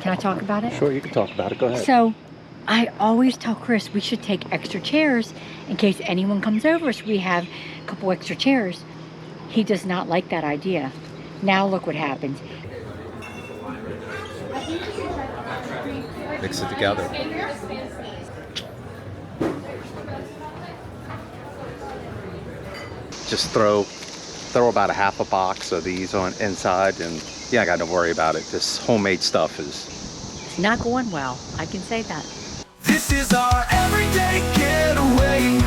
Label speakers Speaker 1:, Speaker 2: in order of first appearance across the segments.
Speaker 1: Can I talk about it?
Speaker 2: Sure, you can talk about it. Go ahead.
Speaker 1: So, I always tell Chris we should take extra chairs in case anyone comes over. So we have a couple extra chairs. He does not like that idea. Now look what happens.
Speaker 2: Mix it together. Just throw about a half a box of these on inside, and yeah, I got to worry about it. This homemade stuff is
Speaker 1: Not going well. I can say that.
Speaker 3: This is our everyday getaway,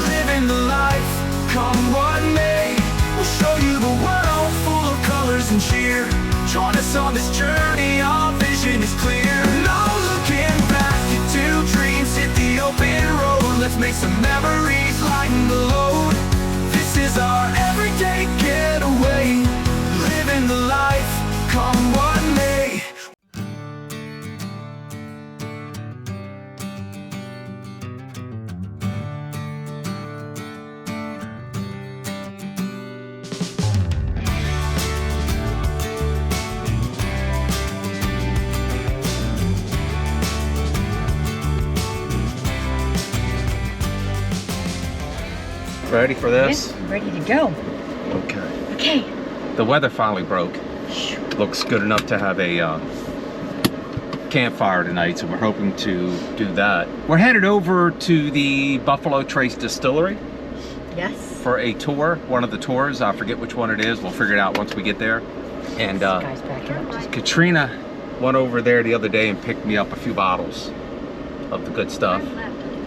Speaker 3: living the life, come what may. We'll show you the world full of colors and cheer. Join us on this journey, our vision is clear. No looking back, your two dreams hit the open road. Let's make some memories, lighten the load. This is our everyday getaway, living the life, come what may.
Speaker 2: ready for this.
Speaker 1: Yes, ready to go.
Speaker 2: Okay.
Speaker 1: Okay.
Speaker 2: The weather finally broke. Looks good enough to have a campfire tonight, so we're hoping to do that. We're headed over to the Buffalo Trace Distillery.
Speaker 1: Yes.
Speaker 2: For a tour, one of the tours. I forget which one it is. We'll figure it out once we get there. And
Speaker 1: Guys backing up.
Speaker 2: Katrina went over there the other day and picked me up a few bottles of the good stuff.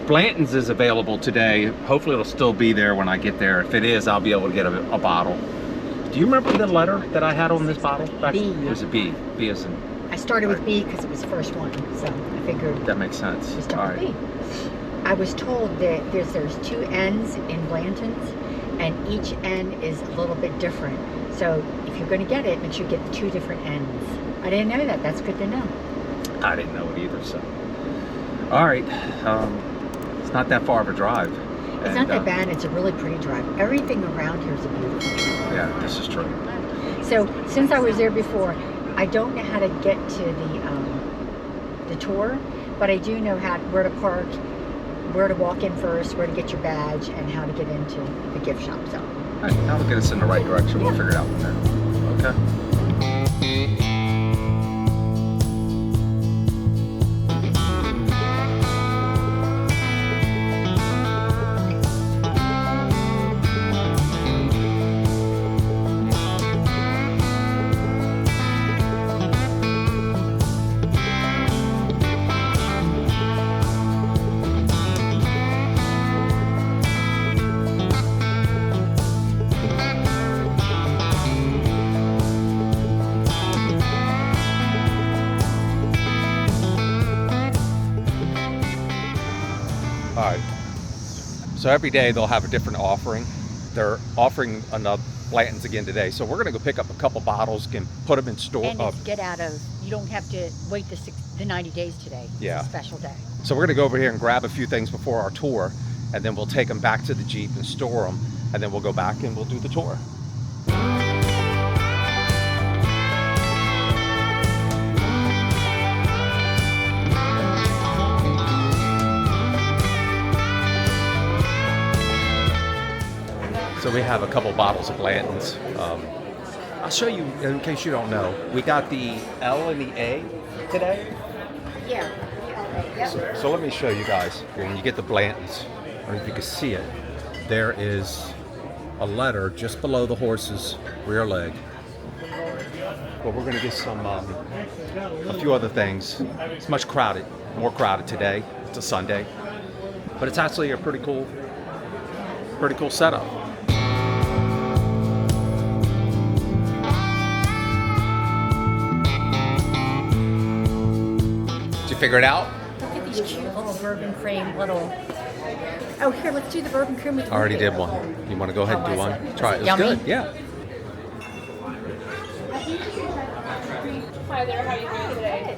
Speaker 2: Blanton's is available today. Hopefully it'll still be there when I get there. If it is, I'll be able to get a bottle. Do you remember the letter that I had on this bottle?
Speaker 1: B.
Speaker 2: It was a B. B as in...
Speaker 1: I started with B because it was the first one, so I figured
Speaker 2: That makes sense.
Speaker 1: we start with B. I was told that there's two N's in Blanton's, and each N is a little bit different. So if you're going to get it, make sure you get the two different N's. I didn't know that. That's good to know.
Speaker 2: I didn't know it either, so... All right. It's not that far of a drive.
Speaker 1: It's not that bad. It's a really pretty drive. Everything around here is a beautiful drive.
Speaker 2: Yeah, this is true.
Speaker 1: So since I was there before, I don't know how to get to the tour, but I do know where to park, where to walk in first, where to get your badge, and how to get into the gift shop. So.
Speaker 2: All right, that'll get us in the right direction. We'll figure it out from there. Okay. All right, so every day they'll have a different offering. They're offering another Blanton's again today. So we're gonna go pick up a couple bottles and put them in store.
Speaker 1: And it's get out of, you don't have to wait the 90 days today.
Speaker 2: Yeah.
Speaker 1: It's a special day.
Speaker 2: So we're gonna go over here and grab a few things before our tour, and then we'll take them back to the Jeep and store them, and then we'll go back and we'll do the tour. So we have a couple bottles of Blanton's. I'll show you in case you don't know. We got the L and the A today.
Speaker 1: Yeah.
Speaker 2: So let me show you guys. When you get the Blanton's, I don't know if you can see it, there is a letter just below the horse's rear leg. But we're gonna get some, a few other things. It's much crowded, more crowded today. It's a Sunday, but it's actually a pretty cool setup. Did you figure it out?
Speaker 1: Look at these cute little bourbon cream Oh, here, let's do the bourbon cream with
Speaker 2: I already did one. You want to go ahead and do one? Try it. It's
Speaker 1: yummy?
Speaker 2: good. Yeah.
Speaker 4: Hi there, how are you doing today?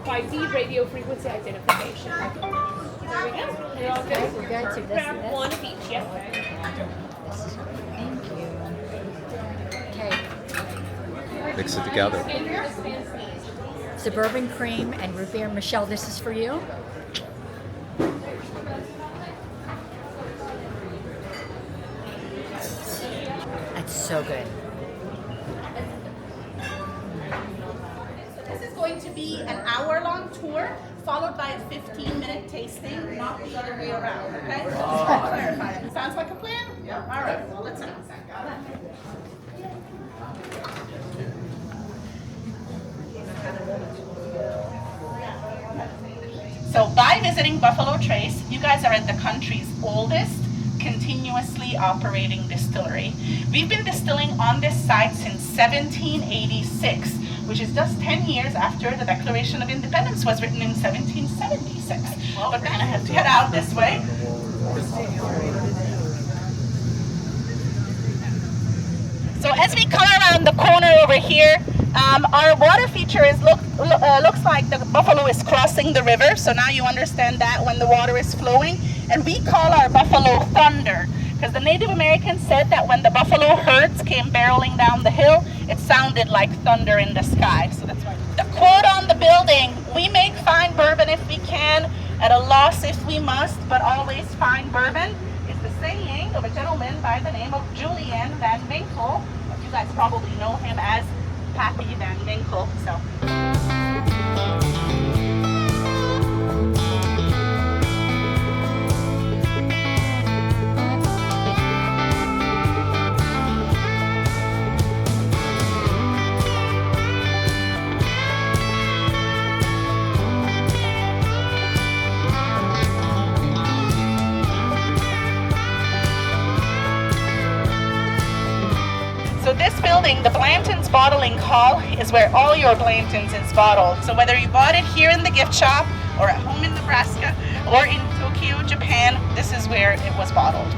Speaker 4: 5D radio frequency identification. There we go. You're all good.
Speaker 1: We're good. So this
Speaker 4: Grab
Speaker 1: and this.
Speaker 4: one of each, yep.
Speaker 1: Thank you. Okay.
Speaker 2: Mix it together.
Speaker 1: Suburban cream and root beer. Michelle, this is for you. That's so good.
Speaker 5: This is going to be an hour-long tour followed by a 15-minute tasting, not the other way around, okay? Just to clarify it. Sounds like a plan? Yeah. All right, well, let's go. So by visiting Buffalo Trace, you guys are at the country's oldest continuously operating distillery. We've been distilling on this site since 1786, which is just 10 years after the Declaration of Independence was written in 1776. But we're gonna have to head out this way. So as we come around the corner over here, our water feature is looks like the buffalo is crossing the river. So now you understand that when the water is flowing. And we call our buffalo thunder, because the Native Americans said that when the buffalo herds came barreling down the hill, it sounded like thunder in the sky. So that's why. The quote on the building, "We make fine bourbon if we can, at a loss if we must, but always fine bourbon," is the saying of a gentleman by the name of Julian Van Winkle. You guys probably know him as Pappy Van Winkle. So this building, the Blanton's Bottling Hall, is where all your Blanton's is bottled. So whether you bought it here in the gift shop, or at home in Nebraska, or in Tokyo, Japan, this is where it was bottled.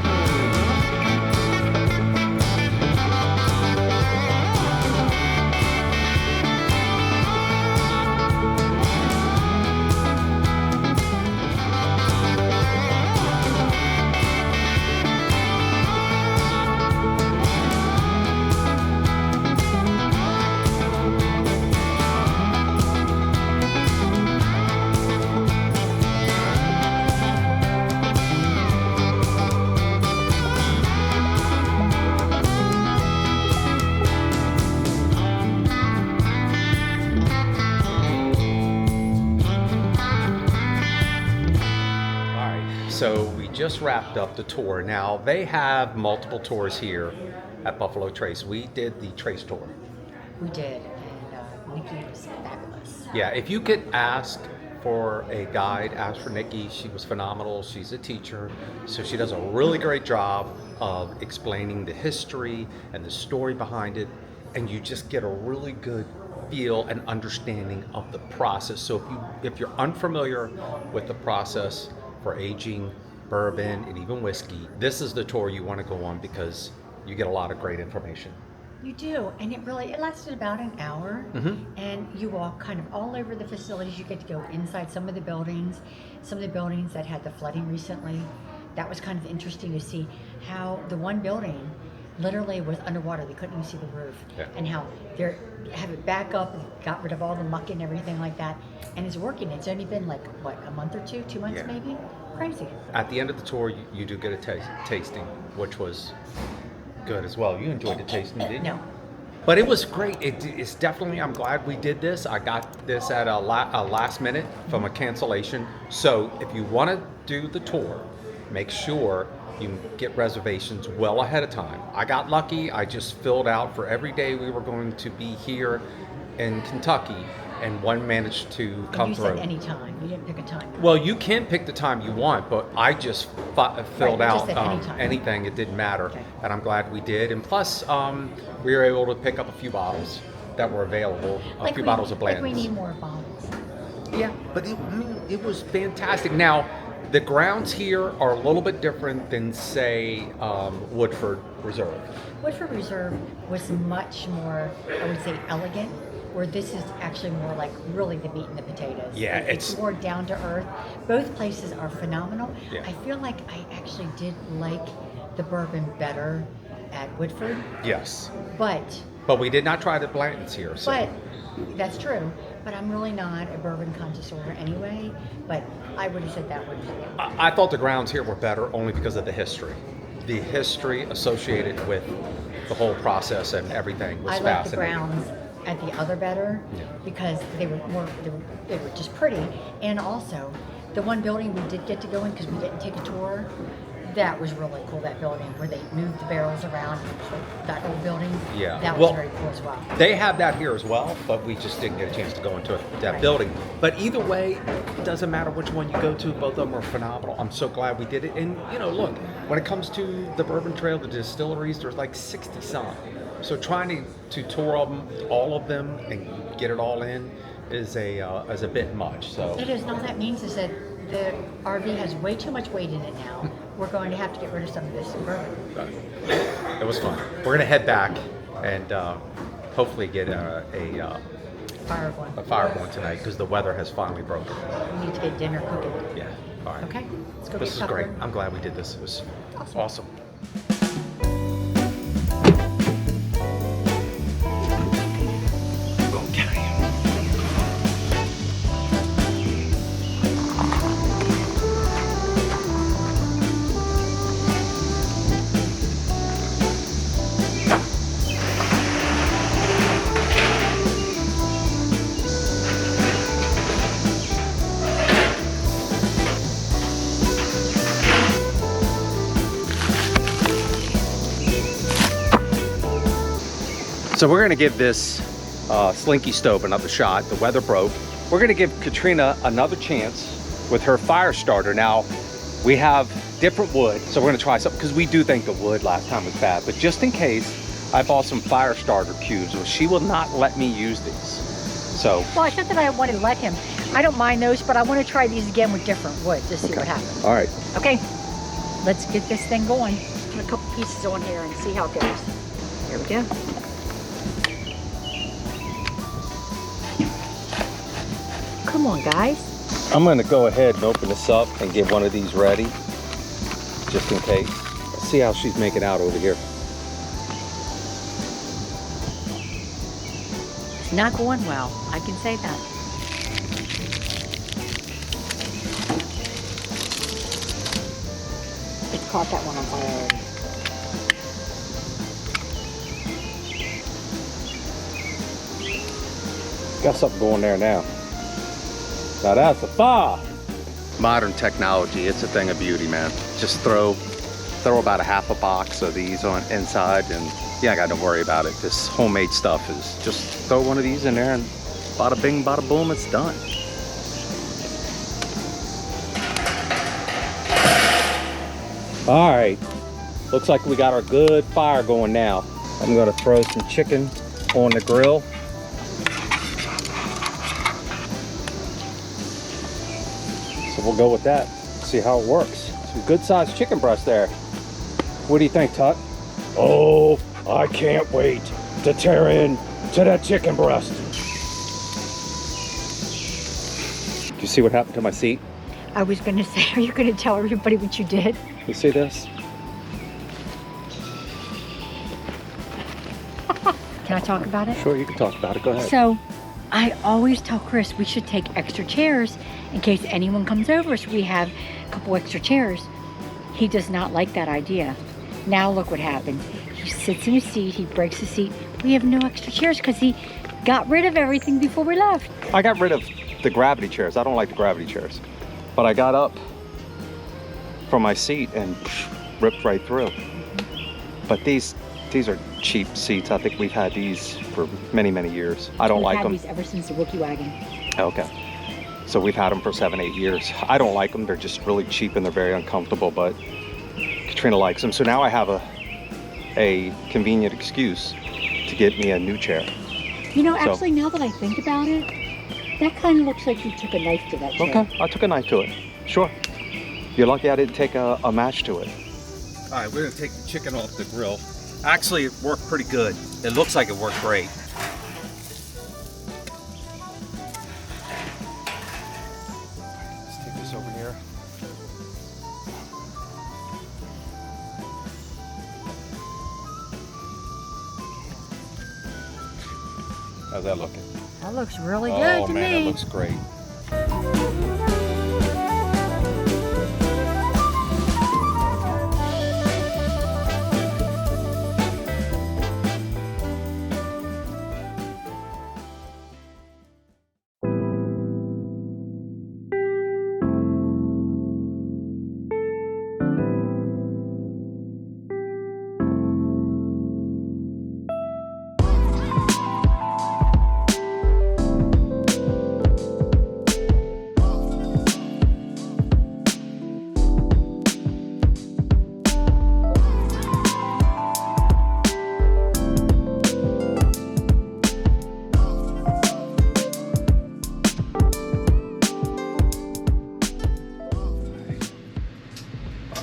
Speaker 2: So we just wrapped up the tour. Now they have multiple tours here at Buffalo Trace. We did the Trace tour.
Speaker 1: We did, and Nikki was fabulous.
Speaker 2: Yeah, if you could ask for a guide, ask for Nikki. She was phenomenal. She's a teacher, so she does a really great job of explaining the history and the story behind it, and you just get a really good feel and understanding of the process. So if you're unfamiliar with the process for aging bourbon and even whiskey, this is the tour you want to go on, because you get a lot of great information.
Speaker 1: You do, and it lasted about an hour, and you walk kind of all over the facilities. You get to go inside some of the buildings that had the flooding recently. That was kind of interesting to see how the one building literally was underwater. They couldn't even see the roof, and how they have it back up and got rid of all the muck and everything like that, and it's working. It's only been like what, a month or 2 months maybe. Crazy.
Speaker 2: At the end of the tour, you do get a tasting, which was good as well. You enjoyed the tasting, didn't you?
Speaker 1: No.
Speaker 2: But it was great. It's definitely, I'm glad we did this. I got this at a last minute from a cancellation. So if you want to do the tour, make sure you get reservations well ahead of time. I got lucky. I just filled out for every day we were going to be here in Kentucky, and one managed to come through.
Speaker 1: You said any time. You didn't pick a time.
Speaker 2: Well, you can pick the time you want, but I just filled out
Speaker 1: anytime.
Speaker 2: anything. It didn't matter,
Speaker 1: Okay.
Speaker 2: and I'm glad we did. And plus, we were able to pick up a few bottles that were available, a few bottles of Blanton's.
Speaker 1: Like we need more bottles.
Speaker 2: Yeah, but it was fantastic. Now, the grounds here are a little bit different than, say, Woodford Reserve.
Speaker 1: Woodford Reserve was much more, I would say, elegant, where this is actually more like really the meat and the potatoes.
Speaker 2: Yeah,
Speaker 1: it's more down to earth. Both places are phenomenal.
Speaker 2: Yeah.
Speaker 1: I feel like I actually did like the bourbon better at Woodford.
Speaker 2: Yes.
Speaker 1: But
Speaker 2: we did not try the Blanton's here. So.
Speaker 1: But that's true. But I'm really not a bourbon connoisseur anyway, but I would have said that would be it.
Speaker 2: I thought the grounds here were better only because of the history. The history associated with the whole process and everything was
Speaker 1: I like the
Speaker 2: fascinating.
Speaker 1: grounds at the other better because they were just pretty. And also, the one building we did get to go in because we didn't take a tour, that was really cool, that building where they moved the barrels around, that old building.
Speaker 2: Yeah.
Speaker 1: That was
Speaker 2: Well,
Speaker 1: very cool as well.
Speaker 2: They have that here as well, but we just didn't get a chance to go into that
Speaker 1: Right.
Speaker 2: building. But either way, it doesn't matter which one you go to, both of them are phenomenal. I'm so glad we did it. And, you know, look, when it comes to the Bourbon Trail, the distilleries, there's like 60 some. So trying to tour all of them and get it all in is a bit much. So
Speaker 1: It is. And all that means is that the RV has way too much weight in it now. We're going to have to get rid of some of this bourbon.
Speaker 2: it was fun. We're gonna head back and hopefully get a
Speaker 1: Fire one.
Speaker 2: fire going tonight because the weather has finally broken.
Speaker 1: We need to get dinner cooking.
Speaker 2: Yeah. All right.
Speaker 1: Okay, let's go
Speaker 2: This
Speaker 1: get
Speaker 2: is
Speaker 1: supper.
Speaker 2: great. I'm glad we did this. It was awesome. So we're gonna give this Slinky Stove another shot. The weather broke. We're gonna give Katrina another chance with her fire starter. Now, we have different wood, so we're gonna try something because we do think the wood last time was bad. But just in case, I bought some fire starter cubes. Well, she will not let me use these. So,
Speaker 1: Well, it's not that I want to let him. I don't mind those, but I want to try these again with different wood to see what happens.
Speaker 2: all right.
Speaker 1: Okay, let's get this thing going. Put a couple pieces on here and see how it goes. Here we go. Come on, guys.
Speaker 2: I'm gonna go ahead and open this up and get one of these ready, just in case. Let's see how she's making out over here.
Speaker 1: It's not going well. I can say that. It's caught that one on fire already.
Speaker 2: Got something going there now. Now that's a fire. Modern technology, it's a thing of beauty, man. Just throw about a half a box of these on inside and yeah, I got to worry about it. This homemade stuff is just throw one of these in there and bada bing, bada boom, it's done. All right, looks like we got our good fire going now. I'm gonna throw some chicken on the grill. So we'll go with that, see how it works. Some good sized chicken breast there. What do you think, Tut? Oh, I can't wait to tear in to that chicken breast. Do you see what happened to my seat?
Speaker 1: I was going to say, are you going to tell everybody what you did?
Speaker 2: You see this?
Speaker 1: Can I talk about it?
Speaker 2: Sure, you can talk about it. Go ahead.
Speaker 1: So, I always tell Chris we should take extra chairs in case anyone comes over, so we have a couple extra chairs. He does not like that idea. Now look what happens. He sits in his seat, he breaks the seat. We have no extra chairs because he got rid of everything before we left.
Speaker 2: I got rid of the gravity chairs. I don't like the gravity chairs. But I got up from my seat and ripped right through. But these are cheap seats. I think we've had these for many, many years. I don't like them.
Speaker 1: We've had these ever since the Wookiee Wagon.
Speaker 2: Okay. So we've had them for 7-8 years. I don't like them. They're just really cheap and they're very uncomfortable, but Katrina likes them. So now I have a convenient excuse to get me a new chair.
Speaker 1: You know, actually, now that I think about it, that kind of looks like you took a knife to that chair.
Speaker 2: Okay, I took a knife to it. Sure. You're lucky I didn't take a match to it. All right, we're gonna take the chicken off the grill. Actually, it worked pretty good. It looks like it worked great. Let's take this over here. How's that looking?
Speaker 1: That looks really good
Speaker 2: Oh
Speaker 1: to
Speaker 2: man,
Speaker 1: me.
Speaker 2: it looks great.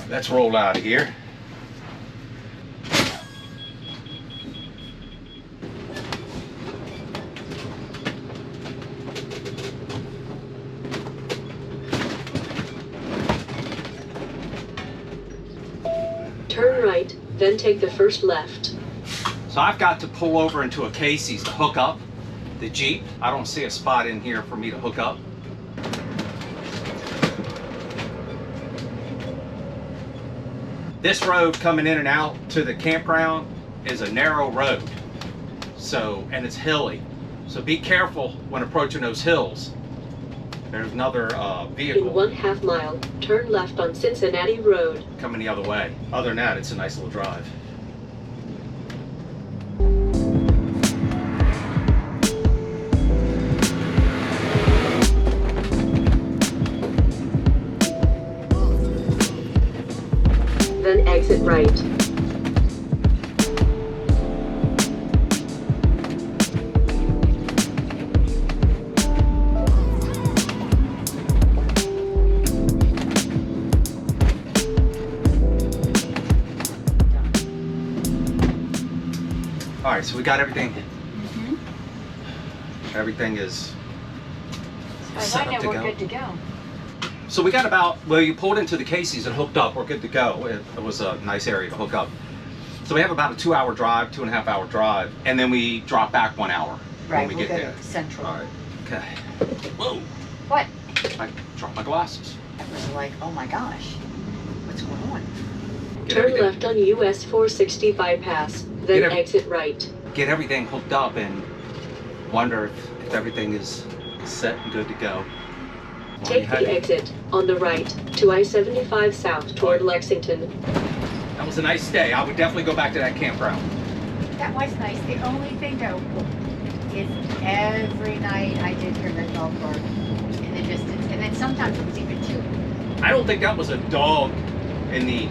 Speaker 2: Let's roll out of here.
Speaker 6: Turn right, then take the first left.
Speaker 2: So I've got to pull over into a Casey's to hook up the Jeep. I don't see a spot in here for me to hook up. This road coming in and out to the campground is a narrow road. So, and it's hilly. So be careful when approaching those hills. There's another
Speaker 6: In
Speaker 2: vehicle
Speaker 6: 1/2 mile, turn left on Cincinnati Road.
Speaker 2: coming the other way. Other than that, it's a nice little drive.
Speaker 6: Then exit right.
Speaker 2: All right, so we got everything. Everything is set up to
Speaker 1: we're
Speaker 2: go.
Speaker 1: good to go.
Speaker 2: So we got about, well, you pulled into the Casey's and hooked up. We're good to go. It was a nice area to hook up. So we have about a 2-hour drive, 2.5-hour drive, and then we drop back 1 hour
Speaker 1: Right,
Speaker 2: when we
Speaker 1: we'll
Speaker 2: get
Speaker 1: go
Speaker 2: there.
Speaker 1: to Central.
Speaker 2: All right. Okay. Whoa!
Speaker 1: What?
Speaker 2: I dropped my glasses.
Speaker 1: I was like, oh my gosh, what's going on?
Speaker 2: Get
Speaker 6: Turn
Speaker 2: everything-
Speaker 6: left on US 460 bypass, then
Speaker 2: Get every-
Speaker 6: exit right.
Speaker 2: Get everything hooked up and wonder if everything is set and good to go. Well,
Speaker 6: Take
Speaker 2: you had-
Speaker 6: the exit on the right to I-75 south toward Lexington.
Speaker 2: That was a nice day. I would definitely go back to that campground.
Speaker 1: That was nice. The only thing though is every night I did hear that dog bark in the distance, and then sometimes it was even two.
Speaker 2: I don't think that was a dog in the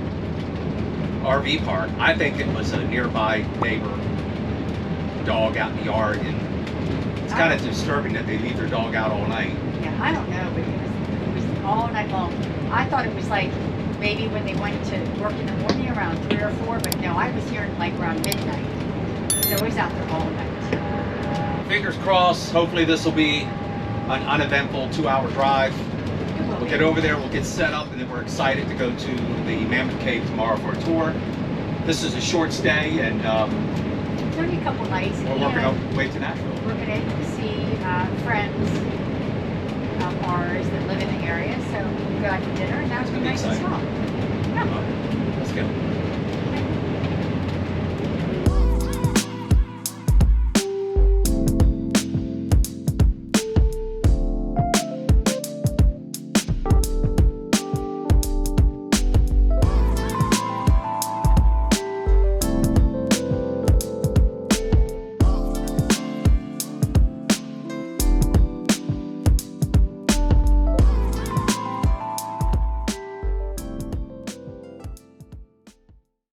Speaker 2: RV park. I think it was a nearby neighbor dog out in the yard, and it's kind of disturbing that they leave their dog out all night.
Speaker 1: Yeah, I don't know, but it was all night long. I thought it was like maybe when they went to work in the morning around 3 or 4, but no, I was hearing like around midnight. So it was out there all night.
Speaker 2: Fingers crossed. Hopefully this will be an uneventful 2-hour drive. We'll get over there, we'll get set up, and then we're excited to go to the Mammoth Cave tomorrow for a tour. This is a short stay, and
Speaker 1: It's only a couple nights.
Speaker 2: we're
Speaker 1: and
Speaker 2: working our way to Nashville.
Speaker 1: We're going to see friends of ours that live in the area, so we'll go out to dinner, and that's
Speaker 2: It's gonna be
Speaker 1: nice as
Speaker 2: exciting.
Speaker 1: well. Yeah.
Speaker 2: Let's go.